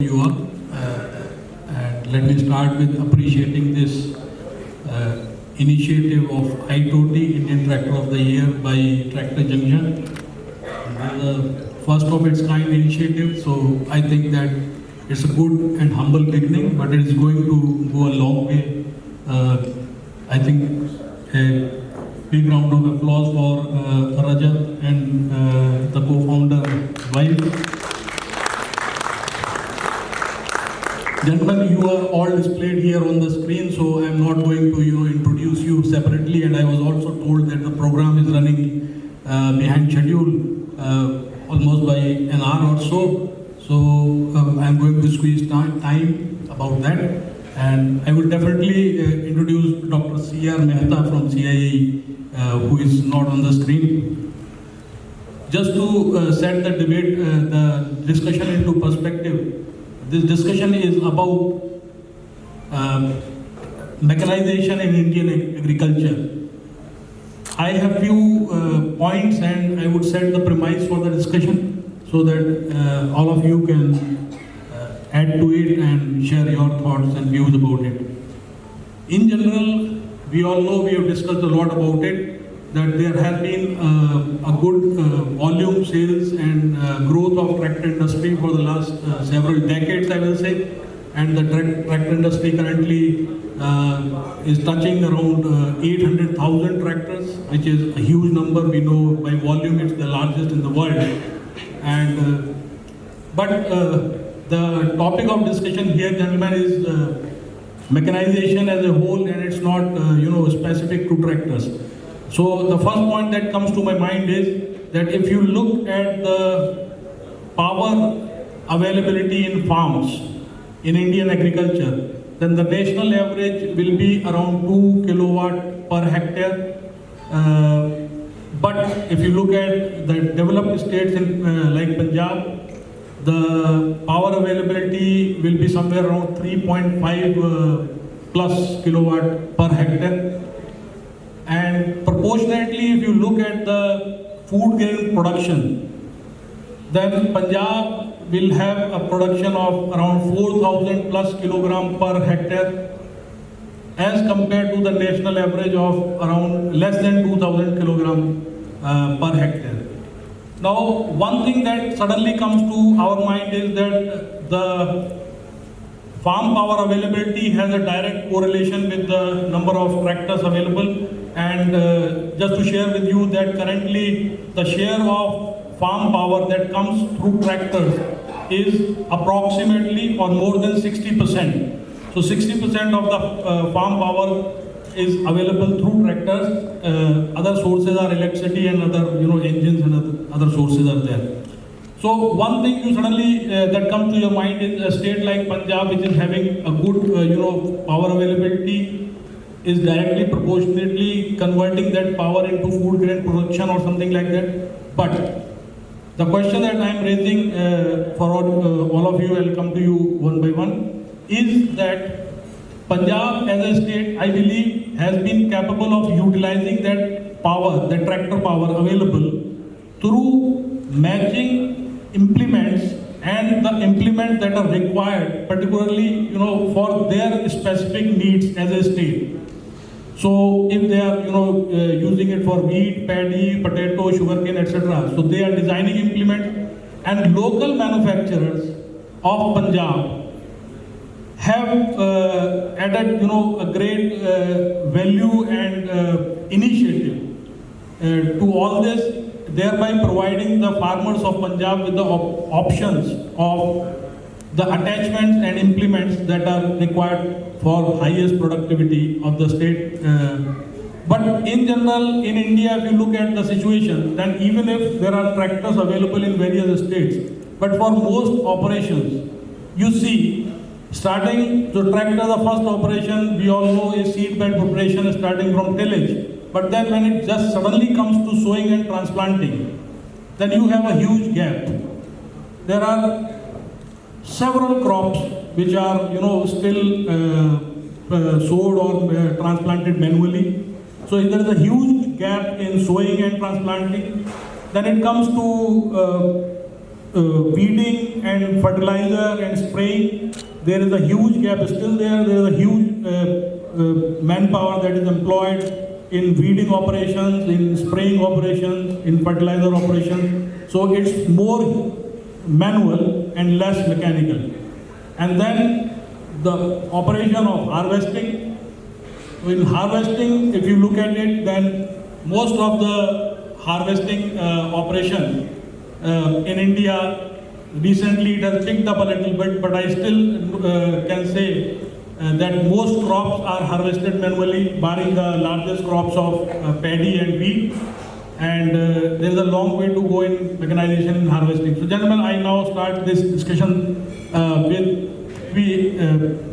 You are. And let me start with appreciating this initiative of ITOTY, Indian Tractor of the Year by Tractor Junction. This is the first of its kind initiative, so I think that it's a good and humble beginning, but it is going to go a long way. I think a big round of applause for Rajat and the co-founder wife. Gentlemen, you are all displayed here on the screen, so I am not going to introduce you separately, and I was also told that the program is running behind schedule almost by an hour or so. So I am going to squeeze time about that, and I will definitely introduce Dr. C.R. Mehta from CIE, who is not on the screen. Just to set the debate, the discussion into perspective. This discussion is about mechanization in Indian agriculture. I have few points, and I would set the premise for the discussion so that all of you can add to it and share your thoughts and views about it. In general, we all know, we have discussed a lot about it, that there has been a good volume sales and growth of tractor industry for the last several decades, I will say. And the tractor industry currently is touching around 800,000 tractors, which is a huge number. We know by volume it's the largest in the world. And but the topic of discussion here, gentlemen, is mechanization as a whole, and it's not specific to tractors. So the first point that comes to my mind is that if you look at the power availability in farms in Indian agriculture, then the national average will be around 2 kilowatt per hectare. But if you look at the developed states in like Punjab, the power availability will be somewhere around 3.5 plus kilowatt per hectare. And proportionately, if you look at the food grain production, then Punjab will have a production of around 4,000 plus kilogram per hectare, as compared to the national average of around less than 2,000 kilogram per hectare. Now, one thing that suddenly comes to our mind is that the farm power availability has a direct correlation with the number of tractors available. And just to share with you that currently the share of farm power that comes through tractors is approximately or more than 60%. So 60% of the farm power is available through tractors. Other sources are electricity and other engines and other sources are there. So one thing you suddenly that comes to your mind is a state like Punjab, which is having a good power availability, is directly proportionately converting that power into food grain production or something like that. But the question that I am raising for all of you, I will come to you one by one, is that Punjab as a state, I believe, has been capable of utilizing that power, that tractor power available, through matching implements and the implements that are required, particularly for their specific needs as a state. So if they are using it for wheat, paddy, potato, sugarcane, etc., so they are designing implements, and local manufacturers of Punjab have added a great value and initiative to all this, thereby providing the farmers of Punjab with the options of the attachments and implements that are required for highest productivity of the state. But in general, in India, if you look at the situation, then even if there are tractors available in various states, but for most operations, you see, starting to tractor, the first operation, we all know, is seed bed preparation starting from tillage. But then when it just suddenly comes to sowing and transplanting, then you have a huge gap. There are several crops which are still sowed or transplanted manually. So there is a huge gap in sowing and transplanting. Then it comes to weeding and fertilizer and spraying, there is a huge gap still there. There is a huge manpower that is employed in weeding operations, in spraying operations, in fertilizer operations. So it's more manual and less mechanical. And then the operation of harvesting. In harvesting, if you look at it, then most of the harvesting operation in India, recently it has picked up a little bit, but I still can say that most crops are harvested manually, barring the largest crops of paddy and wheat. And there is a long way to go in mechanization and harvesting. So gentlemen, I now start this discussion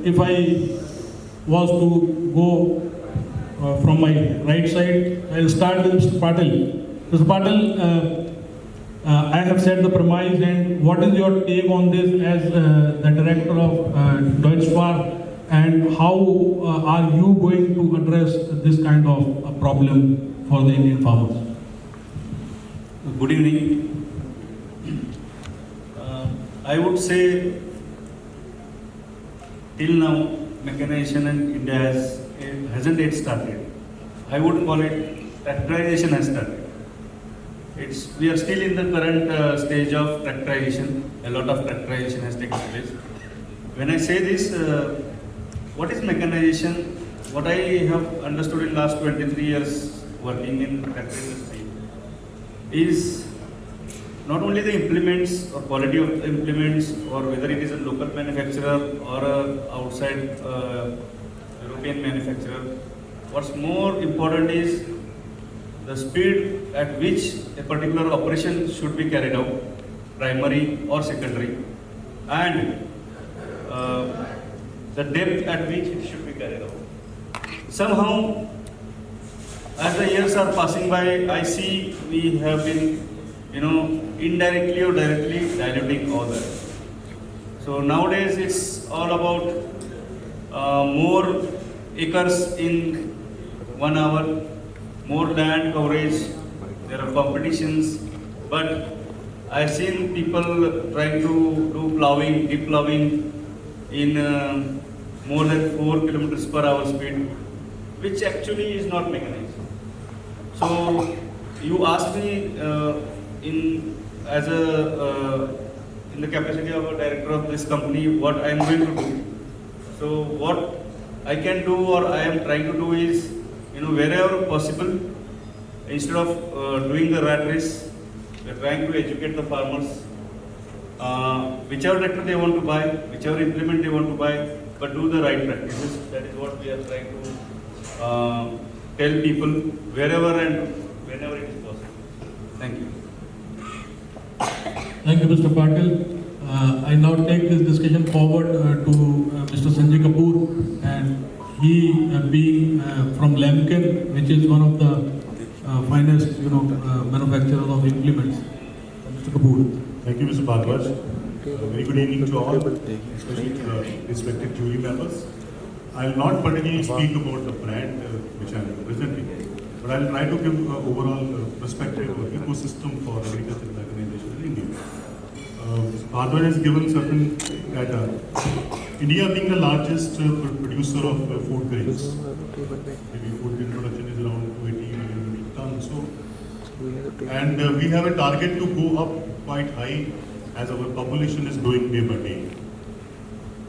if I was to go from my right side, I'll start with Mr. Patil. Mr. Patil, I have said the premise, and what is your take on this as the director of Deutschfar, and how are you going to address this kind of problem for the Indian farmers? Good evening. I would say till now mechanization in India hasn't yet started. I would call it tractorization has started. We are still in the current stage of tractorization. A lot of tractorization has taken place. When I say this, what is mechanization? What I have understood in last 23 years working in tractor industry is not only the implements or quality of the implements, or whether it is a local manufacturer or a outside European manufacturer. What's more important is the speed at which a particular operation should be carried out, primary or secondary, and the depth at which it should be carried out. Somehow, as the years are passing by, I see we have been, indirectly or directly diluting all that. So nowadays it's all about more acres in 1 hour, more land coverage. There are competitions, but I've seen people trying to do plowing, deep plowing in more than 4 kilometers per hour speed, which actually is not mechanized. So you asked me in the capacity of a director of this company what I am going to do. So what I can do or I am trying to do is, wherever possible, instead of doing the rat race, we are trying to educate the farmers. Whichever tractor they want to buy, whichever implement they want to buy, but do the right practices. That is what we are trying to tell people wherever and whenever it is possible. Thank you. Thank you, Mr. Patil. I now take this discussion forward to Mr. Sanjay Kapoor, and he being from Lemken, which is one of the finest, manufacturers of implements. Mr. Kapoor. Thank you, Mr. Bhagwaj. Very good evening to all, especially to the respected jury members. I will not particularly speak about the brand which I am representing, but I will try to give an overall perspective of ecosystem for agricultural mechanization in India. Mr. Bhagwaj has given certain data. India being the largest producer of food grains, maybe food grain production is around 280 million tons. And we have a target to go up quite high as our population is growing day by day.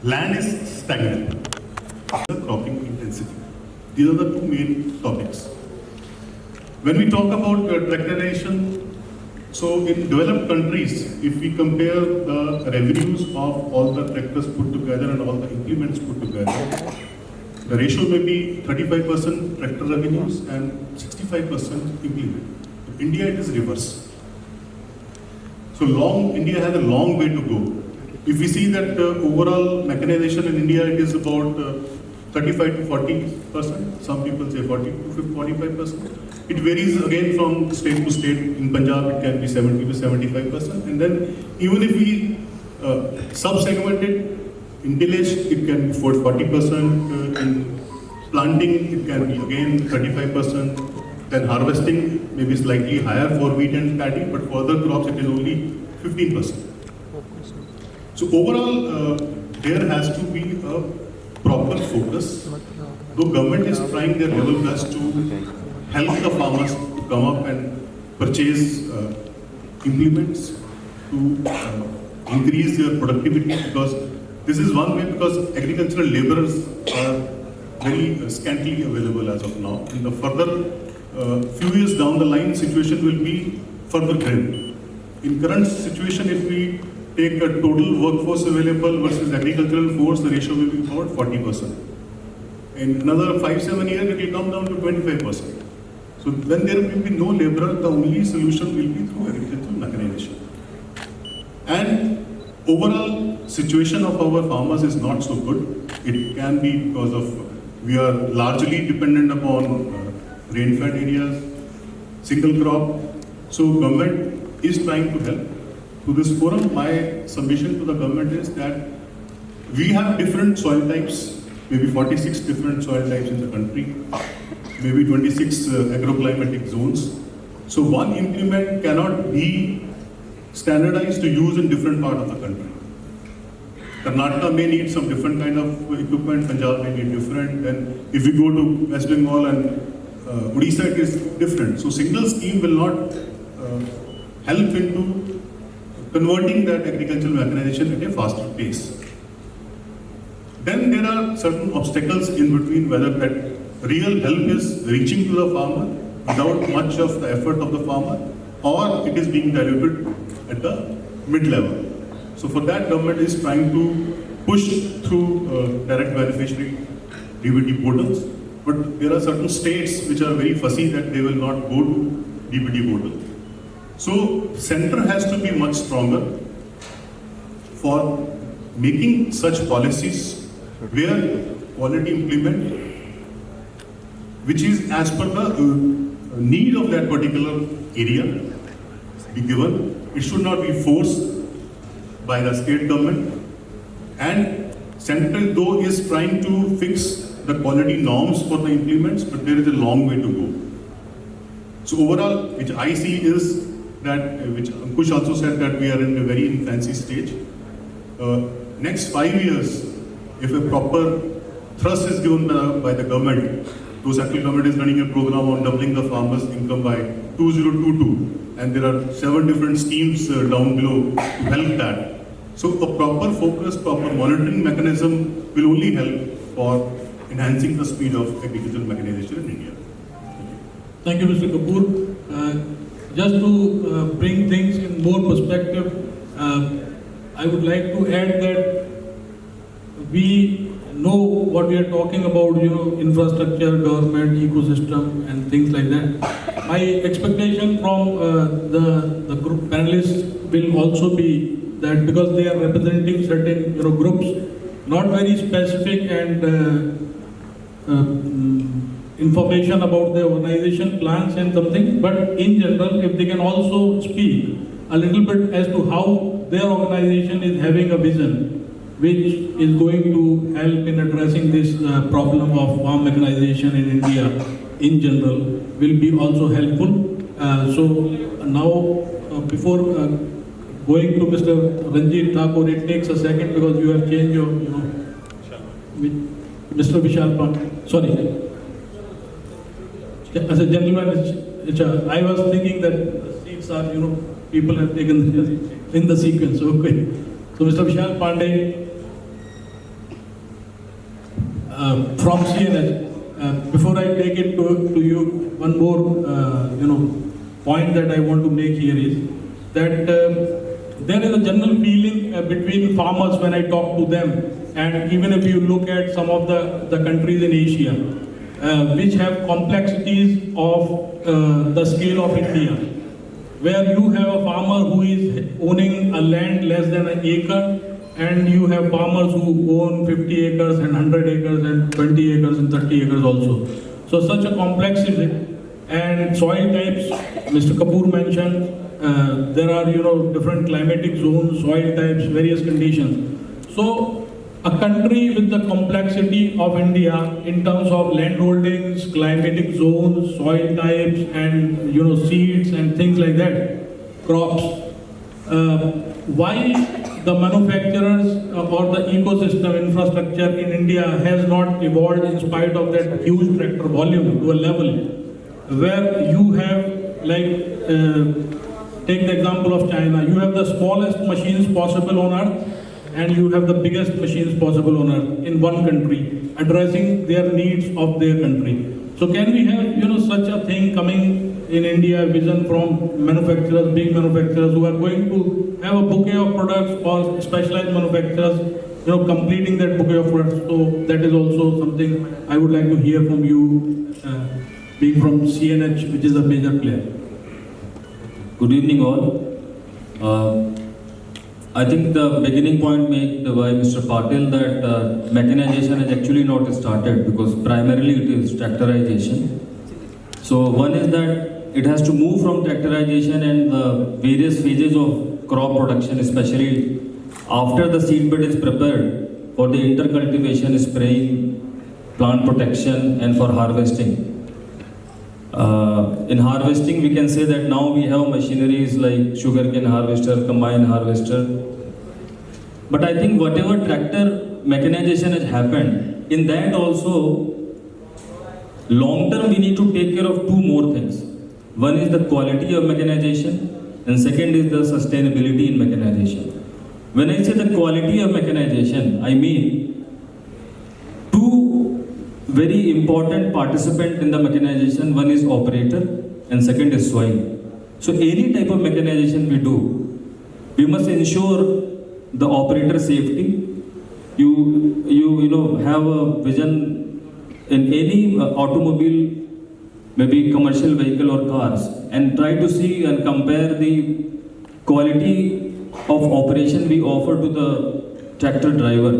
Land is stagnant. Cropping intensity. These are the two main topics. When we talk about tractorization, so in developed countries, if we compare the revenues of all the tractors put together and all the implements put together, the ratio may be 35% tractor revenues and 65% implement. In India, it is reverse. So India has a long way to go. If we see that overall mechanization in India, it is about 35 to 40%. Some people say 40 to 45%. It varies again from state to state. In Punjab, it can be 70 to 75%. And then even if we sub-segment it, in tillage, it can be 40%. In planting, it can be again 35%. Then harvesting may be slightly higher for wheat and paddy, but for other crops, it is only 15%. So overall, there has to be a proper focus. Though government is trying their level best to help the farmers to come up and purchase implements to increase their productivity, because this is one way, because agricultural laborers are very scantily available as of now. In the further few years down the line, situation will be further grim. In current situation, if we take a total workforce available versus agricultural force, the ratio will be about 40%. In another 5-7 years, it will come down to 25%. So when there will be no laborer, the only solution will be through agricultural mechanization. And overall situation of our farmers is not so good. It can be because of we are largely dependent upon rain-fed areas, single crop. So government is trying to help. To this forum, my submission to the government is that we have different soil types, maybe 46 different soil types in the country, maybe 26 agroclimatic zones. So one implement cannot be standardized to use in different part of the country. Karnataka may need some different kind of equipment, Punjab may need different, and if we go to West Bengal and Odisha, it is different. So single scheme will not help into converting that agricultural mechanization at a faster pace. Then there are certain obstacles in between, whether that real help is reaching to the farmer without much of the effort of the farmer, or it is being diluted at the mid-level. So for that, government is trying to push through direct beneficiary DBT portals, but there are certain states which are very fussy that they will not go to DBT portal. So center has to be much stronger for making such policies where quality implement, which is as per the need of that particular area, be given. It should not be forced by the state government. And central though is trying to fix the quality norms for the implements, but there is a long way to go. So overall, which I see is that, which Ankush also said, that we are in a very infancy stage. Next 5 years, if a proper thrust is given by the government, though central government is running a program on doubling the farmers' income by 2022, and there are 7 different schemes down below to help that. So a proper focus, proper monitoring mechanism will only help for enhancing the speed of agricultural mechanization in India. Thank you, Mr. Kapoor. Just to bring things in more perspective, I would like to add that we know what we are talking about, infrastructure, government, ecosystem, and things like that. My expectation from the group panelists will also be that, because they are representing certain groups, not very specific and information about the organization plans and something, but in general, if they can also speak a little bit as to how their organization is having a vision which is going to help in addressing this problem of farm mechanization in India in general, will be also helpful. So now, before going to Mr. Ranjit Thakur, it takes a second because you have changed your, Mr. Vishal Pant, sorry. As a gentleman, I was thinking that the seats are, people have taken in the sequence. Okay. So Mr. Vishal Pandey from CNH. Before I take it to you, one more point that I want to make here is that there is a general feeling between farmers when I talk to them, and even if you look at some of the countries in Asia, which have complexities of the scale of India, where you have a farmer who is owning a land less than an acre, and you have farmers who own 50 acres and 100 acres and 20 acres and 30 acres also. So such a complexity. And soil types, Mr. Kapoor mentioned, there are different climatic zones, soil types, various conditions. So a country with the complexity of India in terms of land holdings, climatic zones, soil types, and seeds and things like that, crops, why the manufacturers or the ecosystem infrastructure in India has not evolved in spite of that huge tractor volume to a level where you have, like, take the example of China. You have the smallest machines possible on earth and you have the biggest machines possible on earth in one country, addressing their needs of their country. So can we have, such a thing coming in India, vision from manufacturers, big manufacturers who are going to have a bouquet of products, or specialized manufacturers, completing that bouquet of products. So that is also something I would like to hear from you, being from CNH, which is a major player. Good evening all. I think the beginning point made by Mr. Patil that mechanization has actually not started, because primarily it is tractorization. So one is that it has to move from tractorization and the various phases of crop production, especially after the seedbed is prepared for the intercultivation, spraying, plant protection, and for harvesting. In harvesting, we can say that now we have machineries like sugarcane harvester, combine harvester. But I think whatever tractor mechanization has happened, in that also, long term we need to take care of two more things. One is the quality of mechanization, and second is the sustainability in mechanization. When I say the quality of mechanization, I mean two very important participants in the mechanization. One is operator and second is soil. So any type of mechanization we do, we must ensure the operator safety. You have a vision in any automobile, maybe commercial vehicle or cars, and try to see and compare the quality of operation we offer to the tractor driver.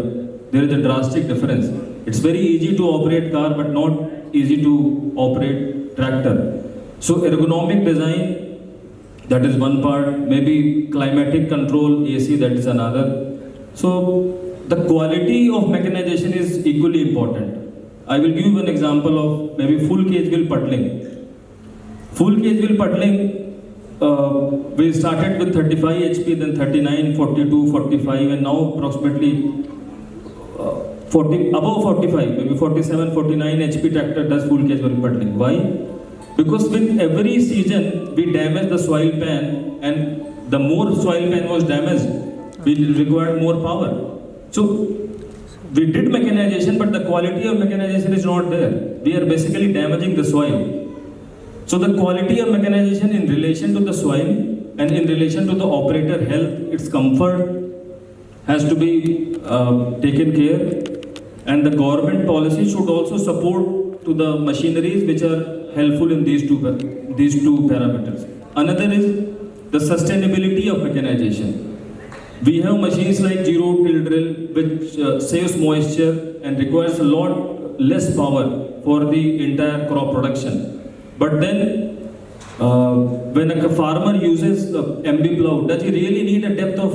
There is a drastic difference. It's very easy to operate car, but not easy to operate tractor. So ergonomic design, that is one part. Maybe climatic control, AC, that is another. So the quality of mechanization is equally important. I will give you an example of maybe full cage wheel puddling. Full cage wheel puddling, we started with 35 HP, then 39, 42, 45, and now approximately 40, above 45, maybe 47, 49 HP tractor does full cage wheel puddling. Why? Because with every season we damage the soil pan, and the more soil pan was damaged, we required more power. So we did mechanization, but the quality of mechanization is not there. We are basically damaging the soil. So the quality of mechanization in relation to the soil and in relation to the operator health, its comfort has to be taken care. And the government policy should also support to the machineries which are helpful in these two parameters. Another is the sustainability of mechanization. We have machines like zero till drill, which saves moisture and requires a lot less power for the entire crop production. But then, when a farmer uses MB plow, does he really need a depth of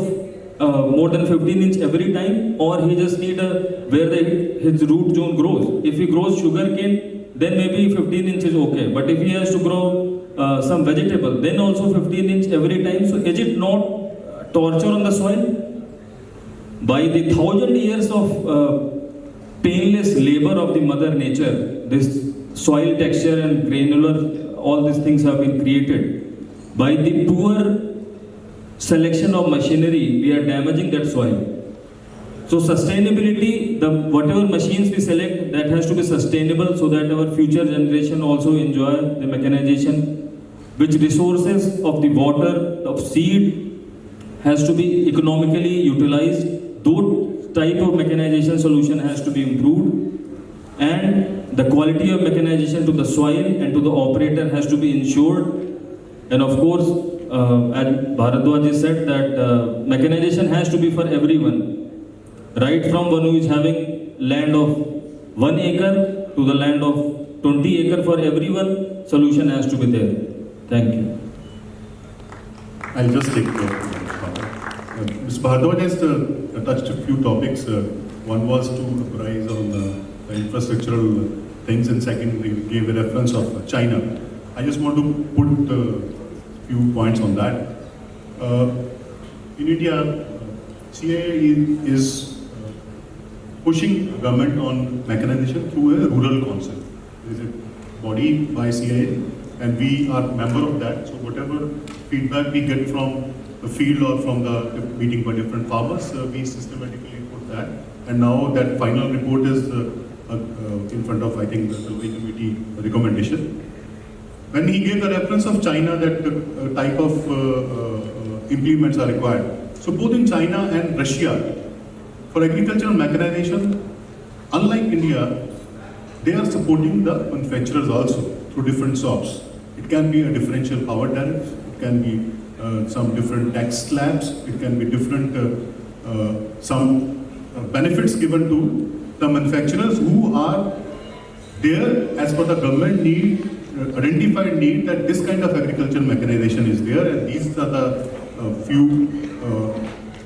more than 15 inch every time, or he just need where his root zone grows? If he grows sugarcane, then maybe 15 inch is okay. But if he has to grow some vegetable, then also 15 inch every time. So is it not torture on the soil? By the 1,000 years of painless labor of the mother nature, this soil texture and granular, all these things have been created. By the poor selection of machinery, we are damaging that soil. So sustainability, whatever machines we select, that has to be sustainable so that our future generation also enjoy the mechanization. Which resources of the water, of seed, has to be economically utilized. Those type of mechanization solution has to be improved, and the quality of mechanization to the soil and to the operator has to be ensured. And of course, as Bharadwaj said, that mechanization has to be for everyone, right from one who is having land of 1 acre to the land of 20 acre. For everyone, solution has to be there. Thank you. I'll just take Mr. Bharadwaj has touched a few topics. One was to apprise on the infrastructural things, and second, he gave a reference of China. I just want to put a few points on that. In India, CII is pushing government on mechanization through a rural council. There is a body by CII and we are member of that. So whatever feedback we get from the field or from the meeting by different farmers, we systematically put that. And now that final report is in front of, I think, the Selvi committee recommendation. When he gave the reference of China, that type of implements are required. So both in China and Russia, for agricultural mechanization, unlike India, they are supporting the manufacturers also through different shops. It can be a differential power tariff, it can be some different tax slabs, it can be different some benefits given to the manufacturers who are there as per the government need, identified need that this kind of agricultural mechanization is there and these are the few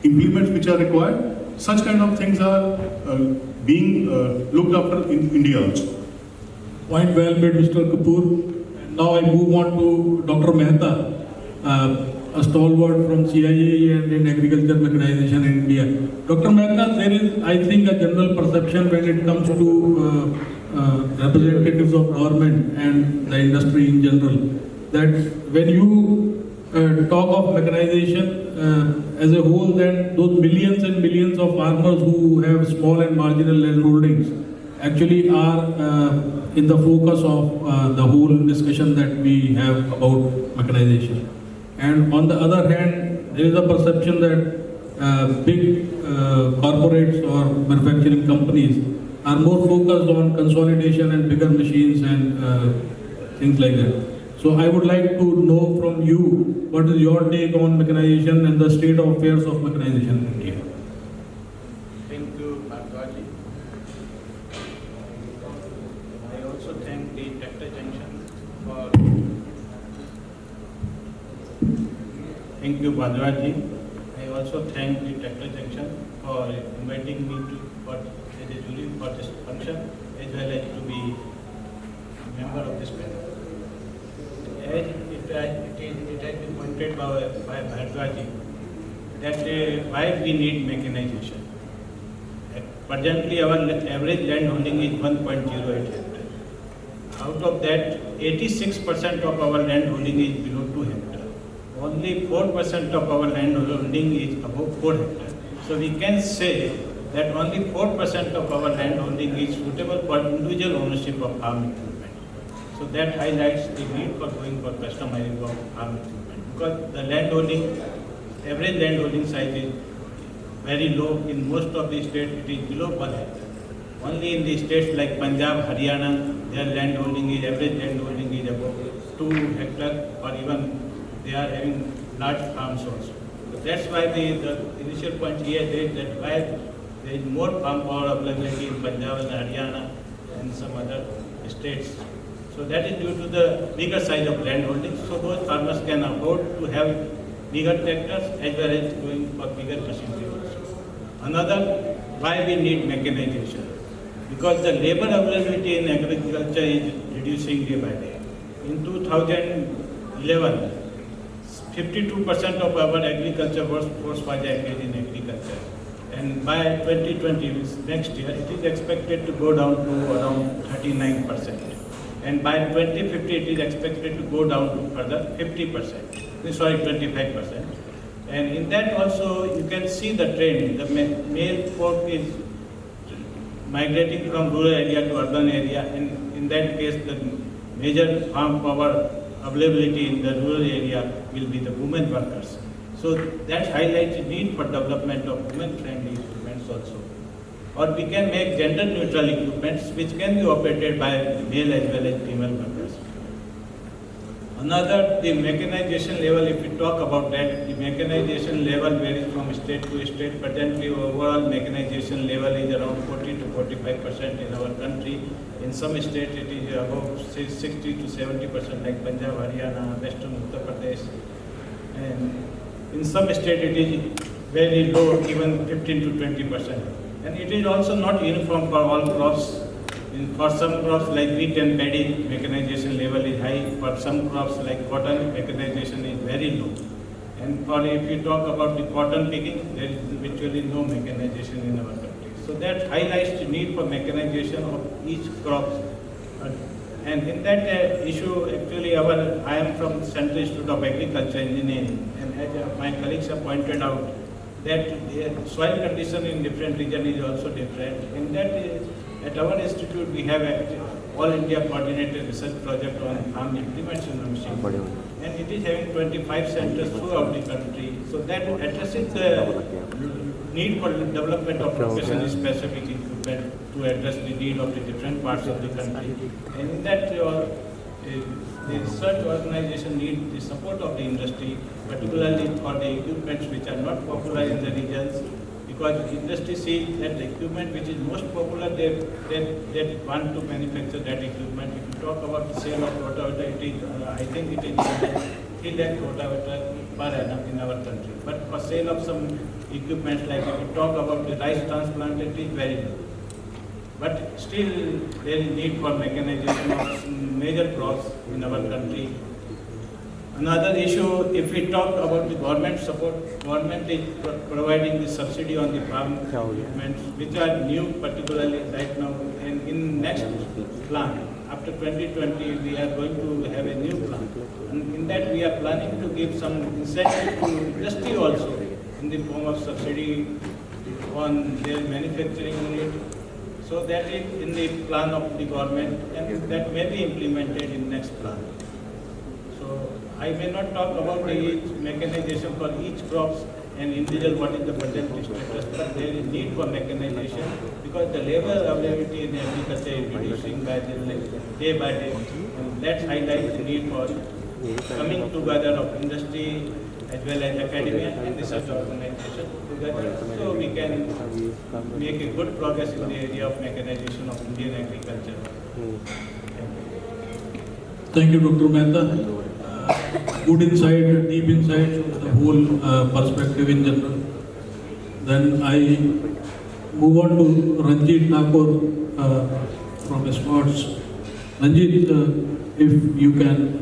implements which are required. Such kind of things are being looked after in India also. Point well made, Mr. Kapoor. And now I move on to Dr. Mehta, a stalwart from CII and in agriculture mechanization in India. Dr. Mehta, there is, I think, a general perception when it comes to representatives of government and the industry in general, that when you talk of mechanization as a whole, then those millions and millions of farmers who have small and marginal land holdings actually are in the focus of the whole discussion that we have about mechanization. And on the other hand, there is a perception that big corporates or manufacturing companies are more focused on consolidation and bigger machines and things like that. So I would like to know from you, what is your take on mechanization and the state of affairs of mechanization in India? Thank you, Bhardwaj. I also thank the Tractor Junction for. Thank you, Bhardwaj. I also thank the Tractor Junction for inviting me to as a jury for this function, as well as to be a member of this panel. As it has been pointed by Bhardwaj that why we need mechanization. Presently, our average land holding is 1.08 hectare. Out of that, 86% of our land holding is below 2 hectare. Only 4% of our land holding is above 4 hectare. So we can say that only 4% of our land holding is suitable for individual ownership of farm equipment. So that highlights the need for going for customizing of farm equipment, because the land holding, average land holding size is very low. In most of the states it is below 1 hectare. Only in the states like Punjab, Haryana, their land holding is, average land holding is above 2 hectare, or even they are having large farms also. So that's why the initial point here is that why there is more farm power availability in Punjab and Haryana and some other states. So that is due to the bigger size of land holding. So those farmers can afford to have bigger tractors as well as going for bigger machinery also. Another, why we need mechanization? Because the labor availability in agriculture is reducing day by day. In 2011, 52% of our agriculture workforce was engaged in agriculture. And by 2020, next year, it is expected to go down to around 39%. And by 2050, it is expected to go down to further 50%, sorry, 25%. And in that also, you can see the trend. The male folk is migrating from rural area to urban area. And in that case, the major farm power availability in the rural area will be the women workers. So that highlights the need for development of women-friendly equipments also. Or we can make gender-neutral equipments which can be operated by male as well as female workers. Another, the mechanization level, if we talk about that, the mechanization level varies from state to state. Presently, overall mechanization level is around 40 to 45% in our country. In some states, it is about 60 to 70%, like Punjab, Haryana, Western Uttar Pradesh. And in some states, it is very low, even 15 to 20%. And it is also not uniform for all crops. For some crops like wheat and paddy, mechanization level is high. For some crops like cotton, mechanization is very low. And or if you talk about the cotton picking, there is virtually no mechanization in our country. So that highlights the need for mechanization of each crop. And in that issue, actually, I am from Central Institute of Agriculture Engineering, and as my colleagues have pointed out, that the soil condition in different regions is also different. In that, at our institute, we have All India Coordinated Research Project on farm implements in the machine. And it is having 25 centers throughout the country. So that addresses the need for development of profession-specific equipment to address the need of the different parts of the country. And in that, the research organization needs the support of the industry, particularly for the equipments which are not popular in the regions, because the industry sees that the equipment which is most popular, they want to manufacture that equipment. If you talk about the sale of rotavator, it is, I think it is 3 lakh rotavator per annum in our country. But for sale of some equipment, like if you talk about the rice transplant, it is very low. But still, there is need for mechanization of some major crops in our country. Another issue, if we talk about the government support, government is providing the subsidy on the farm equipment, which are new, particularly right now. And in next plan, after 2020, we are going to have a new plan. And in that, we are planning to give some incentive to industry also in the form of subsidy on their manufacturing unit. So that is in the plan of the government, and that may be implemented in next plan. So I may not talk about each mechanization for each crops and individual what is the budget status, but there is need for mechanization because the labor availability in agriculture is reducing by day by day, and that highlights the need for coming together of industry as well as academia and research organization together, so we can make a good progress in the area of mechanization of Indian agriculture. Thank you, Dr. Mehta. Good insight, deep insight into the whole perspective in general. Then I move on to Ranjit Thakur from Smarts. Ranjit, if you can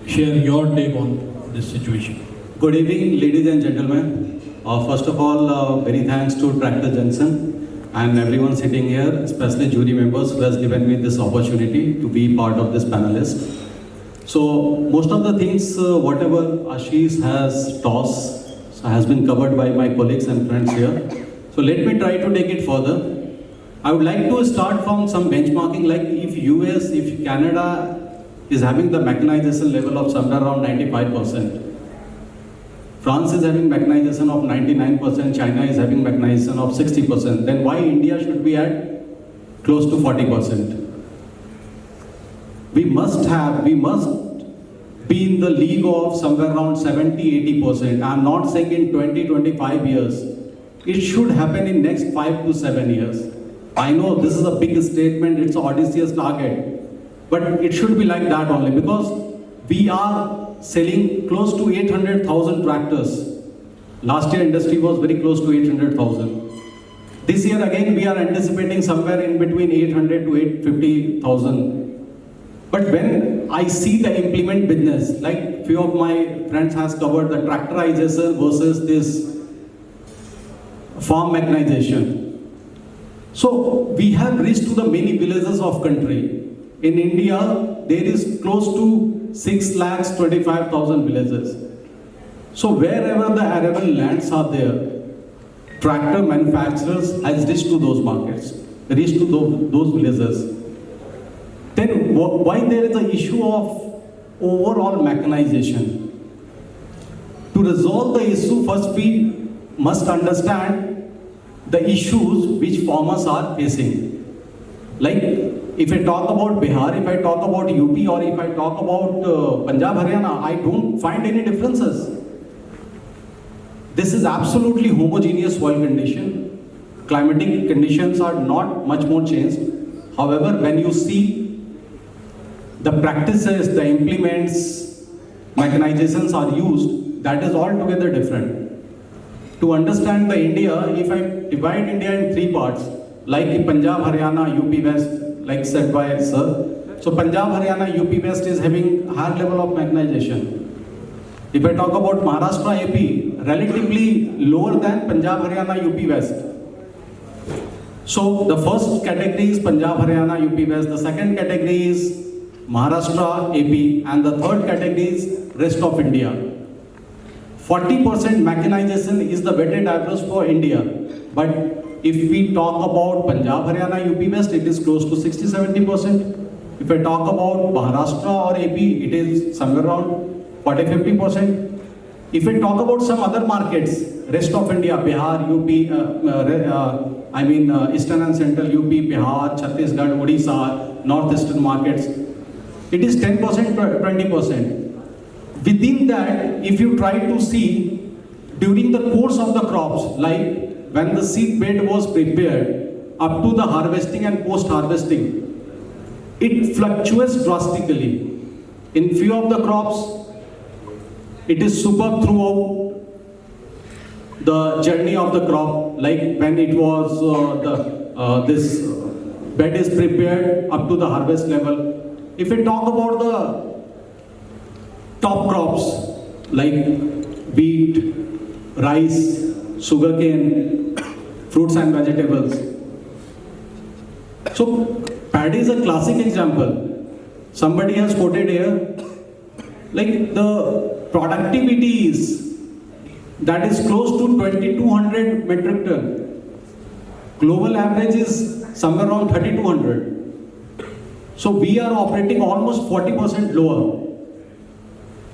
share your take on this situation. Good evening, ladies and gentlemen. First of all, very thanks to Tractor Johnson and everyone sitting here, especially jury members who has given me this opportunity to be part of this panelist. So most of the things, whatever Ashish has tossed, has been covered by my colleagues and friends here. So let me try to take it further. I would like to start from some benchmarking, like if US, if Canada is having the mechanization level of somewhere around 95%. France is having mechanization of 99%, China is having mechanization of 60%, then why India should be at close to 40%? We must be in the league of somewhere around 70-80%. I'm not saying in 20-25 years. It should happen in next 5 to 7 years. I know this is a big statement, it's an audacious target, but it should be like that only because we are selling close to 800,000 tractors. Last year industry was very close to 800,000. This year again we are anticipating somewhere in between 800 to 850,000. But when I see the implement business, like few of my friends has covered the tractorization versus this farm mechanization. So we have reached to the many villages of country. In India, there is close to 6,25,000 villages. So wherever the arable lands are there, tractor manufacturers has reached to those markets, reached to those villages. Then why there is an issue of overall mechanization? To resolve the issue, first we must understand the issues which farmers are facing. Like if I talk about Bihar, if I talk about UP, or if I talk about Punjab, Haryana, I don't find any differences. This is absolutely homogeneous soil condition. Climatic conditions are not much more changed. However, when you see the practices, the implements, mechanizations are used, that is altogether different. To understand the India, if I divide India in 3 parts, like Punjab, Haryana, UP West, like said by sir. So Punjab, Haryana, UP West is having higher level of mechanization. If I talk about Maharashtra, AP, relatively lower than Punjab, Haryana, UP West. So the first category is Punjab, Haryana, UP West. The second category is Maharashtra, AP, and the third category is rest of India. 40% mechanization is the weighted average for India. But if we talk about Punjab, Haryana, UP West, it is close to 60-70%. If I talk about Maharashtra or AP, it is somewhere around 40-50%. If we talk about some other markets, rest of India, Bihar, UP, Eastern and Central UP, Bihar, Chhattisgarh, Odisha, Northeastern markets, it is 10%, 20%. Within that, if you try to see during the course of the crops, like when the seed bed was prepared up to the harvesting and post-harvesting, it fluctuates drastically. In few of the crops, it is superb throughout the journey of the crop, like when it was this bed is prepared up to the harvest level. If we talk about the top crops like wheat, rice, sugarcane, fruits and vegetables. So paddy is a classic example. Somebody has quoted here, like the productivity is that is close to 2200 metric ton. Global average is somewhere around 3200. So we are operating almost 40% lower.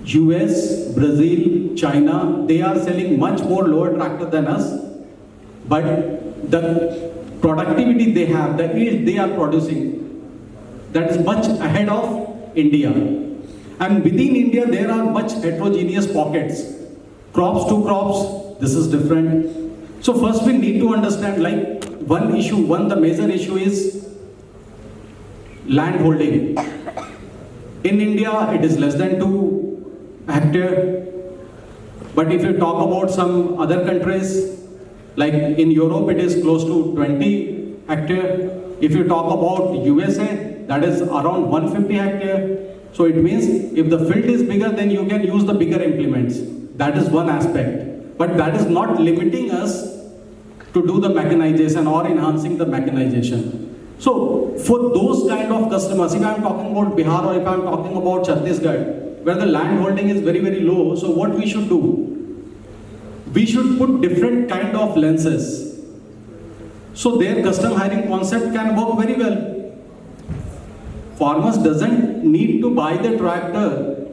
US, Brazil, China, they are selling much more lower tractor than us, but the productivity they have, the yield they are producing, that is much ahead of India. And within India, there are much heterogeneous pockets. Crops to crops, this is different. So first we need to understand, like the major issue is land holding. In India, it is less than 2 hectare. But if you talk about some other countries, like in Europe, it is close to 20 hectare. If you talk about USA, that is around 150 hectare. So it means if the field is bigger, then you can use the bigger implements. That is one aspect. But that is not limiting us to do the mechanization or enhancing the mechanization. So for those kind of customers, if I am talking about Bihar or if I am talking about Chhattisgarh, where the land holding is very, very low, so what we should do? We should put different kind of lenses. So their custom hiring concept can work very well. Farmers doesn't need to buy the tractor.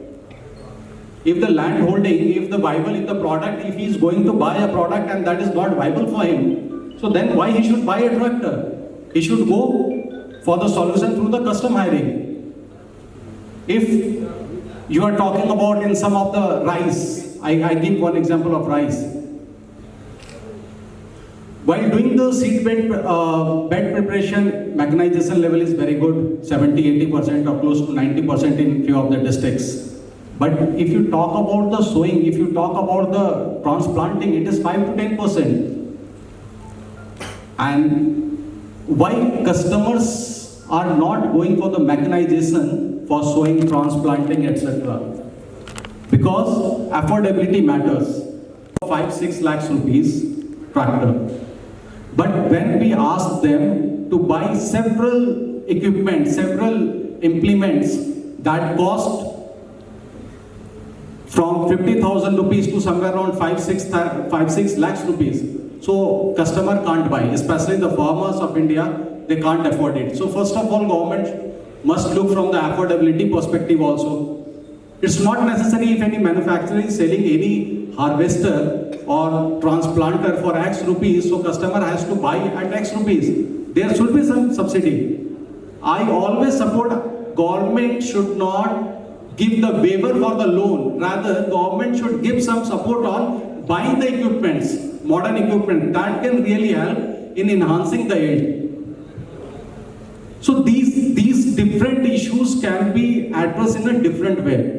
If the land holding, if the product, if he is going to buy a product and that is not viable for him, so then why he should buy a tractor? He should go for the solution through the custom hiring. If you are talking about in some of the rice, I give one example of rice. While doing the seed bed preparation, mechanization level is very good, 70-80% or close to 90% in few of the districts. But if you talk about the sowing, if you talk about the transplanting, it is 5 to 10%. And why customers are not going for the mechanization for sowing, transplanting, etc.? Because affordability matters. 5-6 lakhs rupees tractor. But when we ask them to buy several equipment, several implements that cost from 50,000 rupees to somewhere around 5-6 lakhs rupees. So customer can't buy, especially the farmers of India, they can't afford it. So first of all, government must look from the affordability perspective also. It's not necessary if any manufacturer is selling any harvester or transplanter for X rupees, so customer has to buy at X rupees. There should be some subsidy. I always support government should not give the waiver for the loan. Rather, government should give some support on buying the equipments, modern equipment. That can really help in enhancing the yield. So these different issues can be addressed in a different way.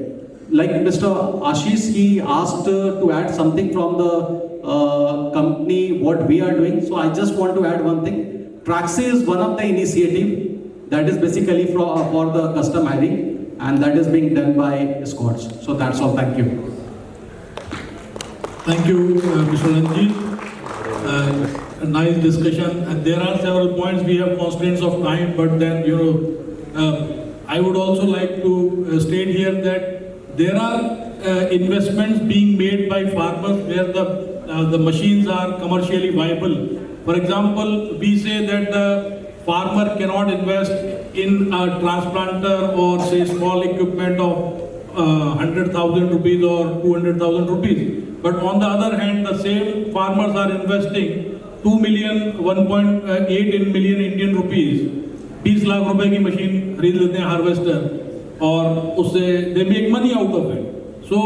Like Mr. Ashish, he asked to add something from the company, what we are doing. So I just want to add one thing. Traxi is one of the initiative that is basically for the custom hiring, and that is being done by Scots. So that's all. Thank you. Thank you, Mr. Ranjit. A nice discussion. And there are several points. We have constraints of time, but then, I would also like to state here that there are investments being made by farmers where the machines are commercially viable. For example, we say that the farmer cannot invest in a transplanter or say small equipment of 100,000 rupees or 200,000 rupees. But on the other hand, the same farmers are investing 2 million, 1.8 million Indian rupees, 20 lakh रुपए की machine खरीद लेते हैं harvester और उससे they make money out of it. So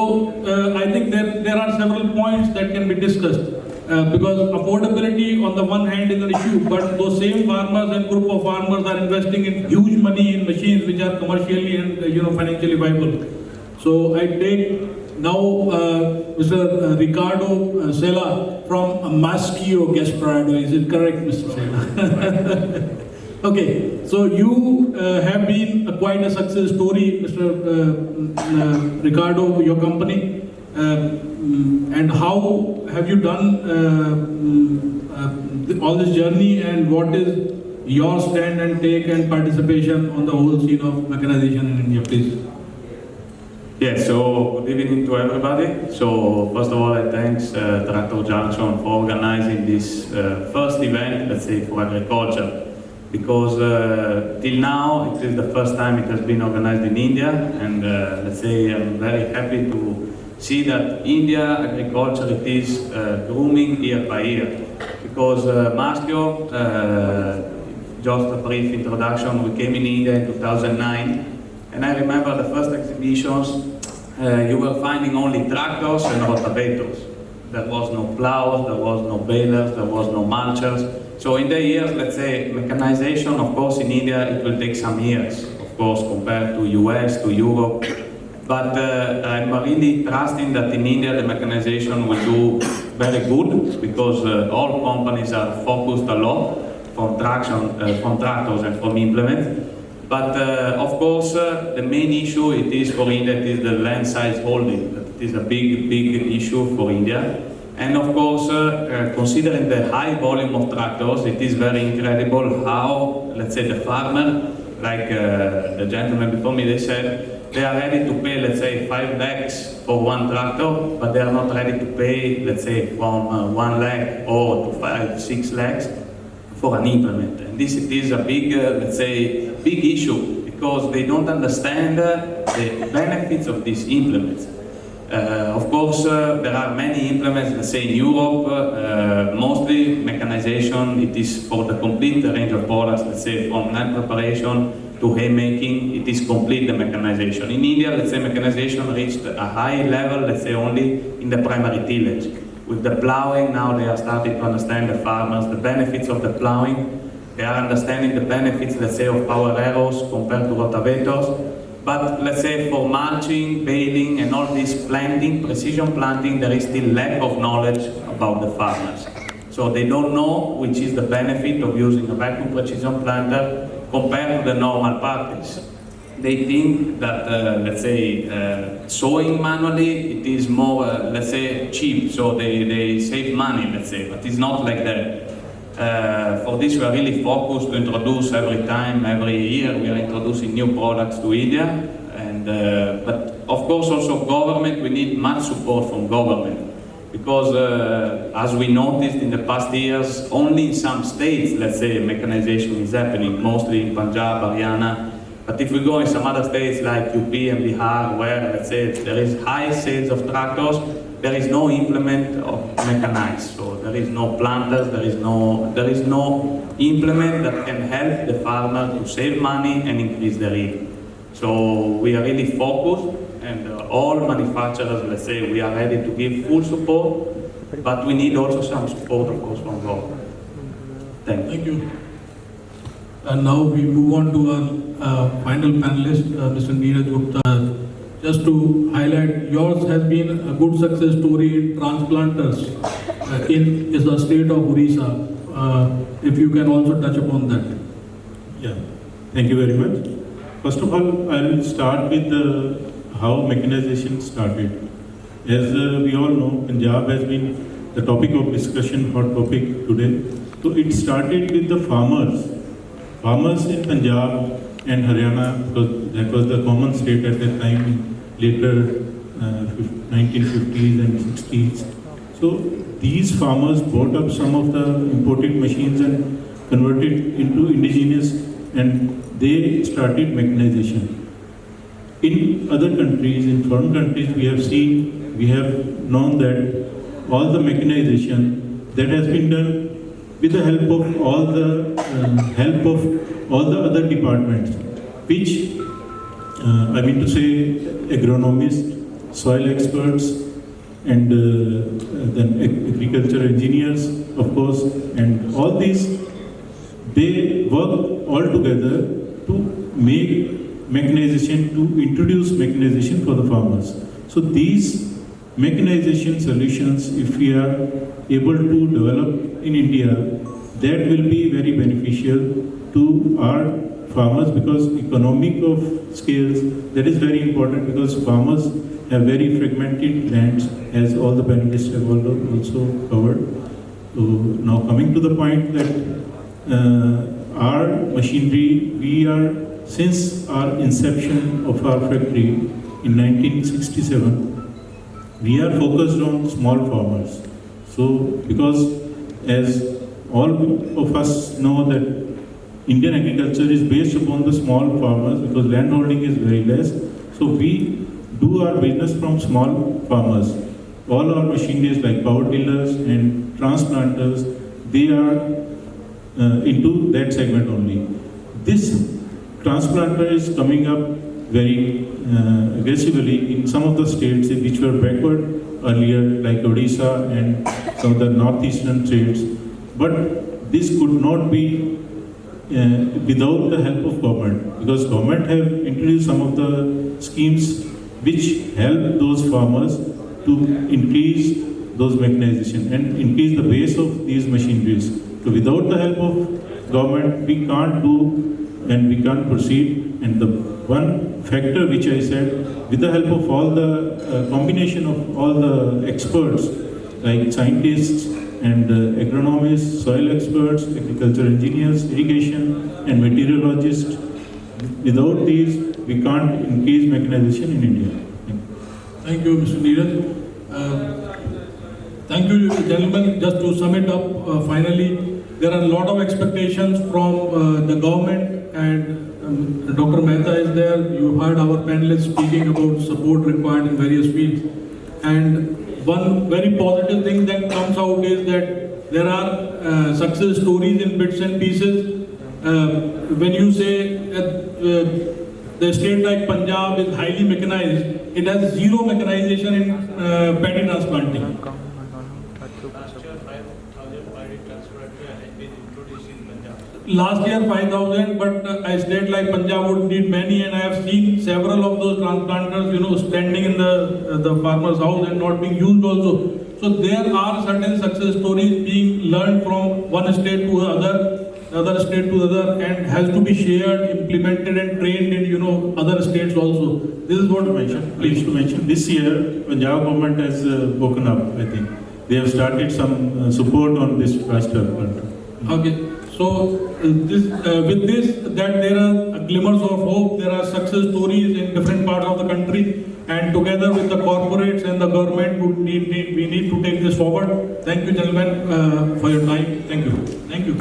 I think there are several points that can be discussed because affordability on the one hand is an issue, but those same farmers and group of farmers are investing in huge money in machines which are commercially and financially viable. So I take now Mr. Ricardo Sela from Maschio Gasparado. Is it correct, Mr. Sela? Okay, so you have been quite a success story, Mr. Ricardo, your company. And how have you done all this journey, and what is your stand and take and participation on the whole scene of mechanization in India, please? Yeah, so good evening to everybody. So first of all, I thanks Tractor Junction for organizing this first event, let's say, for agriculture. Because till now it is the first time it has been organized in India, and let's say I'm very happy to see that India agriculture it is grooming year by year. Because Maschio, just a brief introduction, we came in India in 2009, and I remember the first exhibitions, you were finding only tractors and rotavators. There was no plows, there was no balers, there was no mulchers. So in the years, let's say, mechanization, of course, in India, it will take some years, of course, compared to US, to Europe. But I'm really trusting that in India, the mechanization will do very good, because all companies are focused a lot from tractors and from implements. But of course, the main issue it is for India, it is the land size holding. It is a big issue for India. And of course, considering the high volume of tractors, it is very incredible how, let's say, the farmer, like the gentleman before me, they said, they are ready to pay, let's say, 5 lakhs for one tractor, but they are not ready to pay, let's say, from 1 lakh or to 5-6 lakhs for an implement. And this it is a big, let's say, big issue, because they don't understand the benefits of these implements. Of course, there are many implements, let's say in Europe, mostly mechanization, it is for the complete range of products, let's say from land preparation to haymaking, it is complete the mechanization. In India, let's say mechanization reached a high level, let's say only in the primary tillage. With the plowing, now they are starting to understand the farmers, the benefits of the plowing. They are understanding the benefits, let's say, of power arrows compared to rotavators. But let's say for mulching, baling, and all this planting, precision planting, there is still lack of knowledge about the farmers. So they don't know which is the benefit of using a vacuum precision planter compared to the normal practice. They think that, let's say, sowing manually, it is more, let's say, cheap, so they save money, let's say, but it's not like that. For this, we are really focused to introduce every year, we are introducing new products to India. And, but of course, also government, we need much support from government. Because as we noticed in the past years, only in some states, let's say, mechanization is happening, mostly in Punjab, Haryana. But if we go in some other states like UP and Bihar, where, let's say, there is high sales of tractors, there is no implement of mechanized. So there is no planters, there is no implement that can help the farmer to save money and increase the yield. So we are really focused, and all manufacturers, let's say, we are ready to give full support, but we need also some support, of course, from government. Thank you. And now we move on to our final panelist, Mr. Neeraj Gupta. Just to highlight, yours has been a good success story in transplanters in the state of Orissa. If you can also touch upon that. Yeah, thank you very much. First of all, I will start with how mechanization started. As we all know, Punjab has been the topic of discussion, hot topic today. So it started with the farmers. Farmers in Punjab and Haryana, because that was the common state at that time, later 1950s and 60s. So these farmers bought up some of the imported machines and converted into indigenous, and they started mechanization. In other countries, in foreign countries, we have known that all the mechanization that has been done with the help of all the other departments, which I mean to say agronomists, soil experts, and then agriculture engineers, of course, and all these, they work all together to make mechanization, to introduce mechanization for the farmers. So these mechanization solutions, if we are able to develop in India, that will be very beneficial to our farmers, because economic of scales, that is very important, because farmers have very fragmented lands, as all the panelists have also covered. So now coming to the point that our machinery, we are, since our inception of our factory in 1967, we are focused on small farmers. So because as all of us know that Indian agriculture is based upon the small farmers, because landholding is very less. So we do our business from small farmers. All our machineries like power tillers and transplanters, they are into that segment only. This transplanter is coming up very aggressively in some of the states which were backward earlier, like Odisha and some of the northeastern states. But this could not be without the help of government, because government have introduced some of the schemes which help those farmers to increase those mechanization and increase the base of these machineries. So without the help of government, we can't do and we can't proceed. And the one factor which I said, with the help of all the combination of all the experts like scientists and agronomists, soil experts, agriculture engineers, irrigation and meteorologists, without these we can't increase mechanization in India. Thank you, Mr. Neeraj. Thank you, gentlemen. Just to sum it up, finally, there are a lot of expectations from the government, and Dr. Mehta is there. You heard our panelists speaking about support required in various fields. And one very positive thing that comes out is that there are success stories in bits and pieces. When you say the state like Punjab is highly mechanized, it has zero mechanization in paddy transplanting. Last year 5,000, but a state like Punjab would need many, and I have seen several of those transplanters, standing in the farmer's house and not being used also. So there are certain success stories being learned from one state to the other state to the other, and has to be shared, implemented and trained in other states also. This is what I mentioned. Please to mention, this year Punjab government has woken up, I think. They have started some support on this cluster. Okay. So with this, that there are glimmers of hope, there are success stories in different parts of the country, and together with the corporates and the government, we need to take this forward. Thank you, gentlemen, for your time. Thank you. Thank you.